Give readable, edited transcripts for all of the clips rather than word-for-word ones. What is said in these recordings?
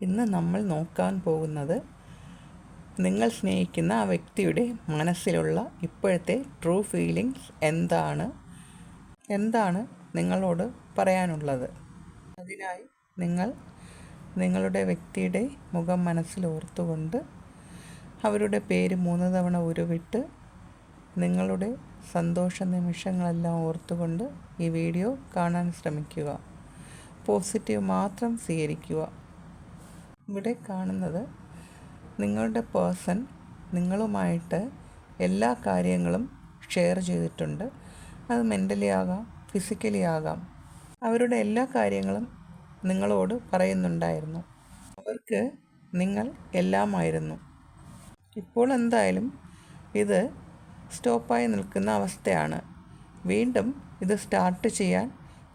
ഇന്ന് നമ്മൾ നോക്കാൻ പോകുന്നത് നിങ്ങൾ സ്നേഹിക്കുന്ന ആ വ്യക്തിയുടെ മനസ്സിലുള്ള ഇപ്പോഴത്തെ ട്രൂ ഫീലിങ്സ് എന്താണ് നിങ്ങളോട് പറയാനുള്ളത്. അതിനായി നിങ്ങൾ നിങ്ങളുടെ വ്യക്തിയുടെ മുഖം മനസ്സിൽ ഓർത്തുകൊണ്ട് അവരുടെ പേര് 3 തവണ ഉരുവിട്ട് നിങ്ങളുടെ സന്തോഷ നിമിഷങ്ങളെല്ലാം ഓർത്തുകൊണ്ട് ഈ വീഡിയോ കാണാൻ ശ്രമിക്കുക. പോസിറ്റീവ് മാത്രം സ്വീകരിക്കുക. ഇവിടെ കാണുന്നത് നിങ്ങളുടെ പേഴ്സൺ നിങ്ങളുമായിട്ട് എല്ലാ കാര്യങ്ങളും ഷെയർ ചെയ്തിട്ടുണ്ട്. അത് മെൻ്റലി ആകാം, ഫിസിക്കലി ആകാം. അവരുടെ എല്ലാ കാര്യങ്ങളും നിങ്ങളോട് പറയുന്നുണ്ടായിരുന്നു. അവർക്ക് നിങ്ങൾ എല്ലാമായിരുന്നു. ഇപ്പോൾ എന്തായാലും ഇത് സ്റ്റോപ്പായി നിൽക്കുന്ന അവസ്ഥയാണ്. വീണ്ടും ഇത് സ്റ്റാർട്ട് ചെയ്യാൻ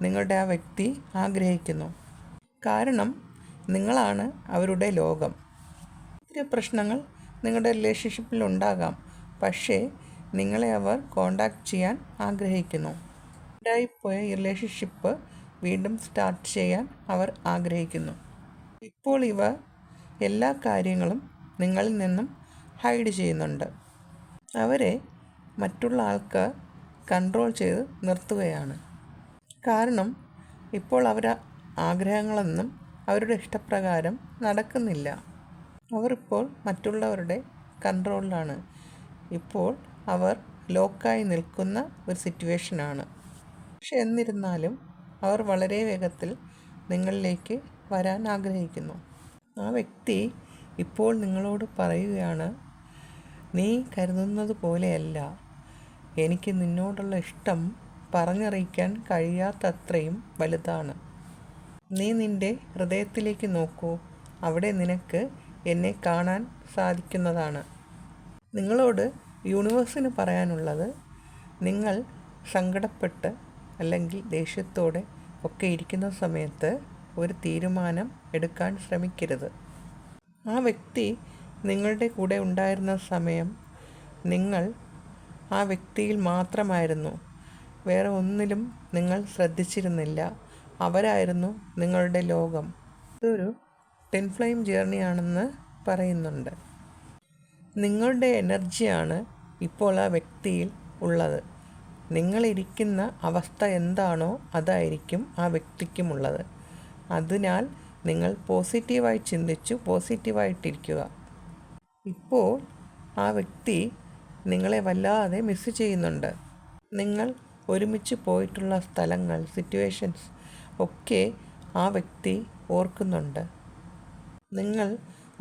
നിങ്ങളുടെ ആ വ്യക്തി ആഗ്രഹിക്കുന്നു. കാരണം നിങ്ങളാണ് അവരുടെ ലോകം. ഒത്തിരി പ്രശ്നങ്ങൾ നിങ്ങളുടെ റിലേഷൻഷിപ്പിൽ ഉണ്ടാകാം, പക്ഷേ നിങ്ങളെ അവർ കോണ്ടാക്ട് ചെയ്യാൻ ആഗ്രഹിക്കുന്നു. ഉണ്ടായിപ്പോയ ഈ റിലേഷൻഷിപ്പ് വീണ്ടും സ്റ്റാർട്ട് ചെയ്യാൻ അവർ ആഗ്രഹിക്കുന്നു. ഇപ്പോൾ ഇവ എല്ലാ കാര്യങ്ങളും നിങ്ങളിൽ നിന്നും ഹൈഡ് ചെയ്യുന്നുണ്ട്. അവരെ മറ്റുള്ള ആൾക്ക് കൺട്രോൾ ചെയ്ത് നിർത്തുകയാണ്. കാരണം ഇപ്പോൾ അവരുടെ ആഗ്രഹങ്ങളൊന്നും അവരുടെ ഇഷ്ടപ്രകാരം നടക്കുന്നില്ല. അവരിപ്പോൾ മറ്റുള്ളവരുടെ കൺട്രോളിലാണ്. ഇപ്പോൾ അവർ ലോക്കായി നിൽക്കുന്ന ഒരു സിറ്റുവേഷനാണ്. പക്ഷെ എന്നിരുന്നാലും അവർ വളരെ വേഗത്തിൽ നിങ്ങളിലേക്ക് വരാൻ ആഗ്രഹിക്കുന്നു. ആ വ്യക്തി ഇപ്പോൾ നിങ്ങളോട് പറയുകയാണ്, നീ കരുതുന്നത് പോലെയല്ല. എനിക്ക് നിന്നോടുള്ള ഇഷ്ടം പറഞ്ഞറിയിക്കാൻ കഴിയാത്തത്രയും വലുതാണ്. നീ നിൻ്റെ ഹൃദയത്തിലേക്ക് നോക്കൂ. അവിടെ നിനക്ക് എന്നെ കാണാൻ സാധിക്കുന്നതാണ്. നിങ്ങളോട് യൂണിവേഴ്സിന് പറയാനുള്ളത്, നിങ്ങൾ സങ്കടപ്പെട്ട് അല്ലെങ്കിൽ ദേഷ്യത്തോടെ ഒക്കെ ഇരിക്കുന്ന സമയത്ത് ഒരു തീരുമാനം എടുക്കാൻ ശ്രമിക്കരുത്. ആ വ്യക്തി നിങ്ങളുടെ കൂടെ ഉണ്ടായിരുന്ന സമയം നിങ്ങൾ ആ വ്യക്തിയിൽ മാത്രമായിരുന്നു. വേറെ ഒന്നിലും നിങ്ങൾ ശ്രദ്ധിച്ചിരുന്നില്ല. അവരായിരുന്നു നിങ്ങളുടെ ലോകം. ഇതൊരു ടിൻ ഫ്ലെയിം ജേർണിയാണെന്ന് പറയുന്നുണ്ട്. നിങ്ങളുടെ എനർജിയാണ് ഇപ്പോൾ ആ വ്യക്തിയിൽ ഉള്ളത്. നിങ്ങളിരിക്കുന്ന അവസ്ഥ എന്താണോ അതായിരിക്കും ആ വ്യക്തിക്കുമുള്ളത്. അതിനാൽ നിങ്ങൾ പോസിറ്റീവായി ചിന്തിച്ചു പോസിറ്റീവായിട്ടിരിക്കുക. ഇപ്പോൾ ആ വ്യക്തി നിങ്ങളെ വല്ലാതെ മിസ് ചെയ്യുന്നുണ്ട്. നിങ്ങൾ ഒരുമിച്ച് പോയിട്ടുള്ള സ്ഥലങ്ങൾ, സിറ്റുവേഷൻസ് ഒക്കെ ആ വ്യക്തി ഓർക്കുന്നുണ്ട്. നിങ്ങൾ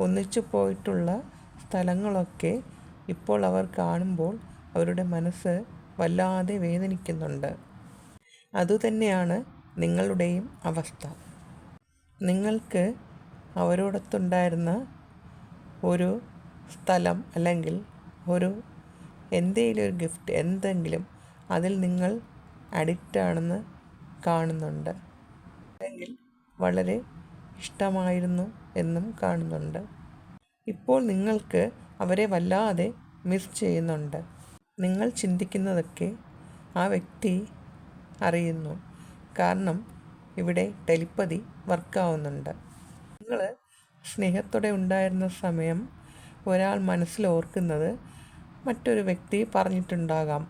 ഒന്നിച്ചു പോയിട്ടുള്ള സ്ഥലങ്ങളൊക്കെ ഇപ്പോൾ അവർ കാണുമ്പോൾ അവരുടെ മനസ്സ് വല്ലാതെ വേദനിക്കുന്നുണ്ട്. അതുതന്നെയാണ് നിങ്ങളുടെയും അവസ്ഥ. നിങ്ങൾക്ക് അവരോടൊത്തുണ്ടായിരുന്ന ഒരു സ്ഥലം അല്ലെങ്കിൽ എന്തെങ്കിലും ഒരു ഗിഫ്റ്റ്, എന്തെങ്കിലും അതിൽ നിങ്ങൾ അഡിക്റ്റാണെന്ന് കാണുന്നുണ്ട്. അല്ലെങ്കിൽ വളരെ ഇഷ്ടമായിരുന്നു എന്നും കാണുന്നുണ്ട്. ഇപ്പോൾ നിങ്ങൾക്ക് അവരെ വല്ലാതെ മിസ് ചെയ്യുന്നുണ്ട്. നിങ്ങൾ ചിന്തിക്കുന്നതൊക്കെ ആ വ്യക്തി അറിയുന്നു. കാരണം ഇവിടെ ടെലിപ്പതി വർക്കാവുന്നുണ്ട്. നിങ്ങൾ സ്നേഹത്തോടെ ഉണ്ടായിരുന്ന സമയം ഒരാൾ മനസ്സിൽ ഓർക്കുന്നത് മറ്റൊരു വ്യക്തി പറഞ്ഞിട്ടുണ്ടാകാം.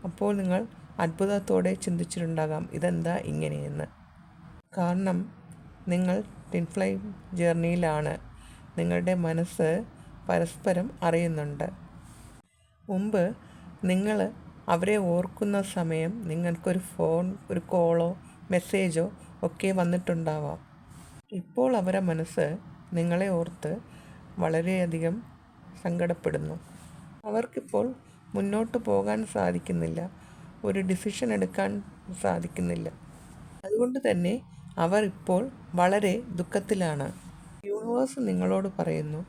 അപ്പോൾ നിങ്ങൾ അത്ഭുതത്തോടെ ചിന്തിച്ചിട്ടുണ്ടാകാം, ഇതെന്താ ഇങ്ങനെയെന്ന്. കാരണം നിങ്ങൾ ടിൻ ഫ്ലെയിം ജേർണിയിലാണ്. നിങ്ങളുടെ മനസ്സ് പരസ്പരം അറിയുന്നുണ്ട്. മുമ്പ് നിങ്ങൾ അവരെ ഓർക്കുന്ന സമയം നിങ്ങൾക്കൊരു ഒരു കോളോ മെസ്സേജോ ഒക്കെ വന്നിട്ടുണ്ടാവാം. ഇപ്പോൾ അവരുടെ മനസ്സ് നിങ്ങളെ ഓർത്ത് വളരെയധികം സങ്കടപ്പെടുന്നു. അവർക്കിപ്പോൾ മുന്നോട്ട് പോകാൻ സാധിക്കുന്നില്ല. ഒരു ഡിസിഷൻ എടുക്കാൻ സാധിക്കുന്നില്ല. അതുകൊണ്ട് തന്നെ അവർ ഇപ്പോൾ വളരെ ദുഃഖത്തിലാണ്. യൂണിവേഴ്സ് നിങ്ങളോട് പറയുന്നു,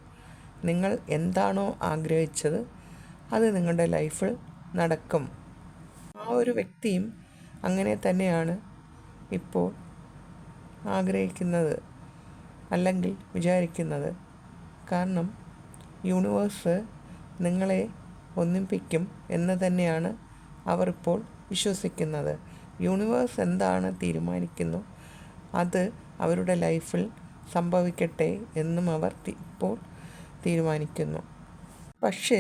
നിങ്ങൾ എന്താണോ ആഗ്രഹിച്ചത് അത് നിങ്ങളുടെ ലൈഫിൽ നടക്കും. ആ ഒരു വ്യക്തിയും അങ്ങനെ തന്നെയാണ് ഇപ്പോൾ ആഗ്രഹിക്കുന്നത് അല്ലെങ്കിൽ വിചാരിക്കുന്നത്. കാരണം യൂണിവേഴ്സ് നിങ്ങളെ ഒന്നിപ്പിക്കും എന്ന് തന്നെയാണ് അവർ ഇപ്പോൾ വിശ്വസിക്കുന്നത്. യൂണിവേഴ്സ് എന്താണ് തീരുമാനിക്കുന്നു അത് അവരുടെ ലൈഫിൽ സംഭവിക്കട്ടെ എന്നും അവർ ഇപ്പോൾ തീരുമാനിക്കുന്നു. പക്ഷേ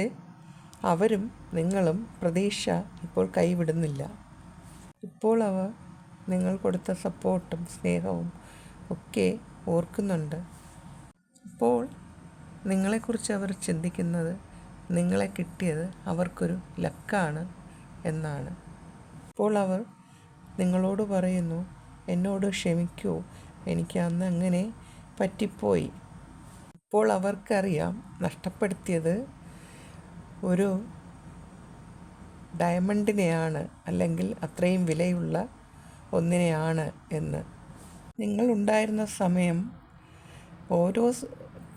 അവരും നിങ്ങളും പ്രതീക്ഷ ഇപ്പോൾ കൈവിടുന്നില്ല. ഇപ്പോൾ അവർ നിങ്ങൾ കൊടുത്ത സപ്പോർട്ടും സ്നേഹവും ഒക്കെ ഓർക്കുന്നുണ്ട്. ഇപ്പോൾ നിങ്ങളെക്കുറിച്ച് അവർ ചിന്തിക്കുന്നത് നിങ്ങളെ കിട്ടിയത് അവർക്കൊരു ലക്കാണ് എന്നാണ്. ഇപ്പോൾ അവർ നിങ്ങളോട് പറയുന്നു, എന്നോട് ക്ഷമിക്കൂ, എനിക്ക് അന്ന് അങ്ങനെ പറ്റിപ്പോയി. ഇപ്പോൾ അവർക്കറിയാം നഷ്ടപ്പെടുത്തിയത് ഒരു ഡയമണ്ടിനെയാണ്, അല്ലെങ്കിൽ അത്രയും വിലയുള്ള ഒന്നിനെയാണ് എന്ന്. നിങ്ങളുണ്ടായിരുന്ന സമയം ഓരോ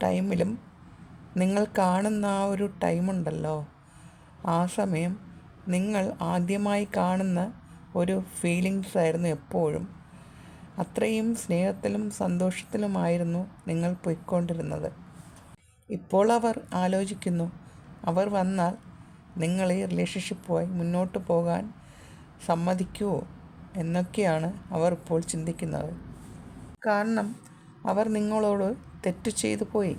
ടൈമിലും നിങ്ങൾ കാണുന്ന ആ ഒരു ടൈമുണ്ടല്ലോ, ആ സമയം നിങ്ങൾ ആദ്യമായി കാണുന്ന ഒരു ഫീലിങ്സ് ആയിരുന്നു എപ്പോഴും. അത്രയും സ്നേഹത്തിലും സന്തോഷത്തിലുമായിരുന്നു നിങ്ങൾ പോയിക്കൊണ്ടിരുന്നത്. ഇപ്പോൾ അവർ ആലോചിക്കുന്നു, അവർ വന്നാൽ നിങ്ങൾ ഈ റിലേഷൻഷിപ്പുമായി മുന്നോട്ട് പോകാൻ സമ്മതിക്കുമോ എന്നൊക്കെയാണ് അവർ ഇപ്പോൾ ചിന്തിക്കുന്നത്. കാരണം അവർ നിങ്ങളോട് തെറ്റ് ചെയ്തു പോയി.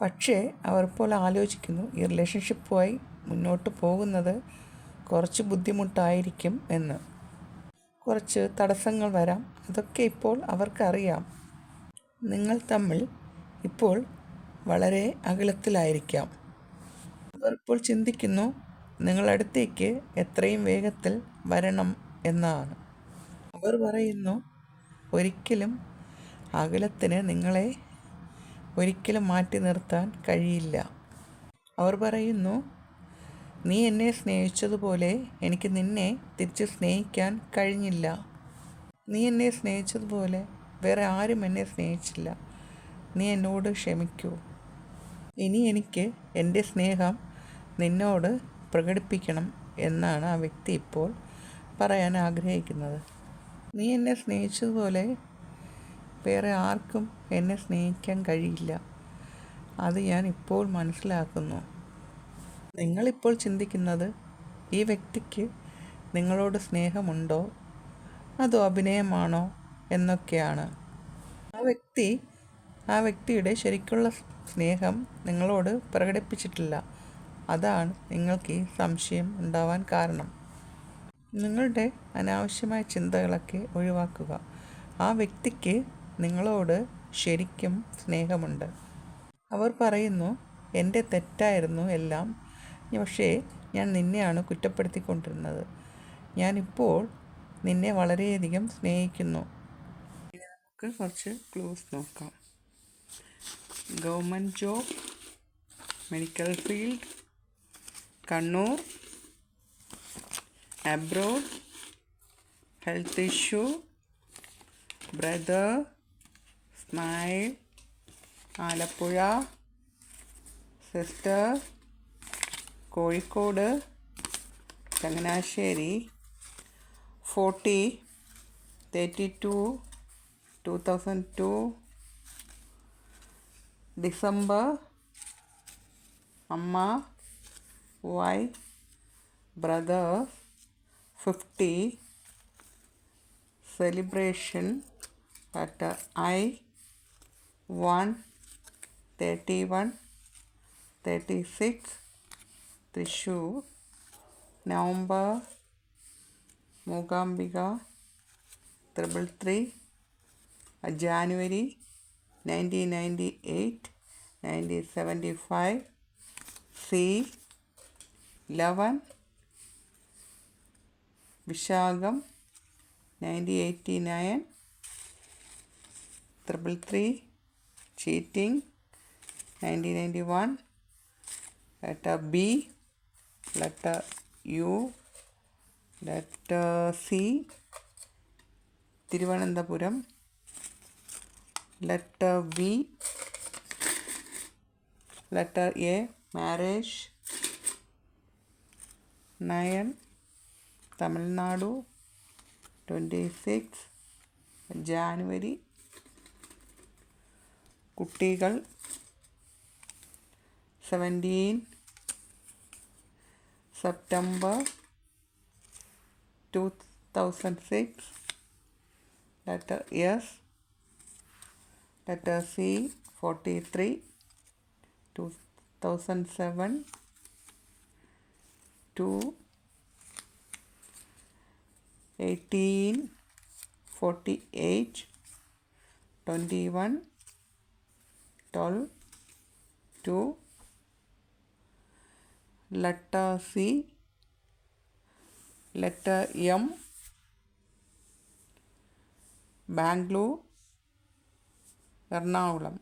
പക്ഷേ അവർ ഇപ്പോൾ ആലോചിക്കുന്നു, ഈ റിലേഷൻഷിപ്പുമായി മുന്നോട്ട് പോകുന്നത് കുറച്ച് ബുദ്ധിമുട്ടായിരിക്കും എന്ന്. കുറച്ച് തടസ്സങ്ങൾ വരാം, അതൊക്കെ ഇപ്പോൾ അവർക്കറിയാം. നിങ്ങൾ തമ്മിൽ ഇപ്പോൾ വളരെ അകലത്തിലായിരിക്കാം. അവർ ഇപ്പോൾ ചിന്തിക്കുന്നു, നിങ്ങളടുത്തേക്ക് എത്രയും വേഗത്തിൽ വരണം എന്നാണ്. അവർ പറയുന്നു, ഒരിക്കലും അകലത്തിന് നിങ്ങളെ ഒരിക്കലും മാറ്റി നിർത്താൻ കഴിയില്ല. അവർ പറയുന്നു, നീ എന്നെ സ്നേഹിച്ചതുപോലെ എനിക്ക് നിന്നെ തിരിച്ച് സ്നേഹിക്കാൻ കഴിഞ്ഞില്ല. നീ എന്നെ സ്നേഹിച്ചതുപോലെ വേറെ ആരും എന്നെ സ്നേഹിച്ചില്ല. നീ എന്നോട് ക്ഷമിക്കൂ. ഇനി എനിക്ക് എൻ്റെ സ്നേഹം നിന്നോട് പ്രകടിപ്പിക്കണം എന്നാണ് ആ വ്യക്തി ഇപ്പോൾ പറയാൻ ആഗ്രഹിക്കുന്നത്. നീ എന്നെ സ്നേഹിച്ചതുപോലെ വേറെ ആർക്കും എന്നെ സ്നേഹിക്കാൻ കഴിയില്ല. അത് ഞാൻ ഇപ്പോൾ മനസ്സിലാക്കുന്നു. നിങ്ങളിപ്പോൾ ചിന്തിക്കുന്നത്, ഈ വ്യക്തിക്ക് നിങ്ങളോട് സ്നേഹമുണ്ടോ അതോ അഭിനയമാണോ എന്നൊക്കെയാണ്. ആ വ്യക്തിയുടെ ശരിക്കുള്ള സ്നേഹം നിങ്ങളോട് പ്രകടിപ്പിച്ചിട്ടില്ല. അതാണ് നിങ്ങൾക്ക് ഈ സംശയം ഉണ്ടാവാൻ കാരണം. നിങ്ങളുടെ അനാവശ്യമായ ചിന്തകളൊക്കെ ഒഴിവാക്കുക. ആ വ്യക്തിക്ക് നിങ്ങളോട് ശരിക്കും സ്നേഹമുണ്ട്. അവർ പറയുന്നു, എൻ്റെ തെറ്റായിരുന്നു എല്ലാം, പക്ഷേ ഞാൻ നിന്നെയാണ് കുറ്റപ്പെടുത്തിക്കൊണ്ടിരുന്നത്. ഞാനിപ്പോൾ നിന്നെ വളരെയധികം സ്നേഹിക്കുന്നു. ഇനി നമുക്ക് കുറച്ച് ക്ലൂസ് നോക്കാം. Government job, medical field, Kannur, abroad, health issue, brother, smile, Alappuzha, sister, Kozhikode, Changanassery, 40, 32, 2002, December, അമ്മ, wife, brother, 50, celebration, letter I, 1, 31, 36, Thrissur, November, Mookambika, 333, January, 1998, 1975, C, 11, Vishakham, 1989, 333, cheating, 1991, letter B, letter U, letter C, Thiruvananthapuram, letter V, letter A, marriage, 9, Tamil Nadu, 26, January, കുട്ടികൾ, 17, September 2006, letter S, letter C 43 2007 to 1848 21 12 to letter C letter M Bangalore Ernakulam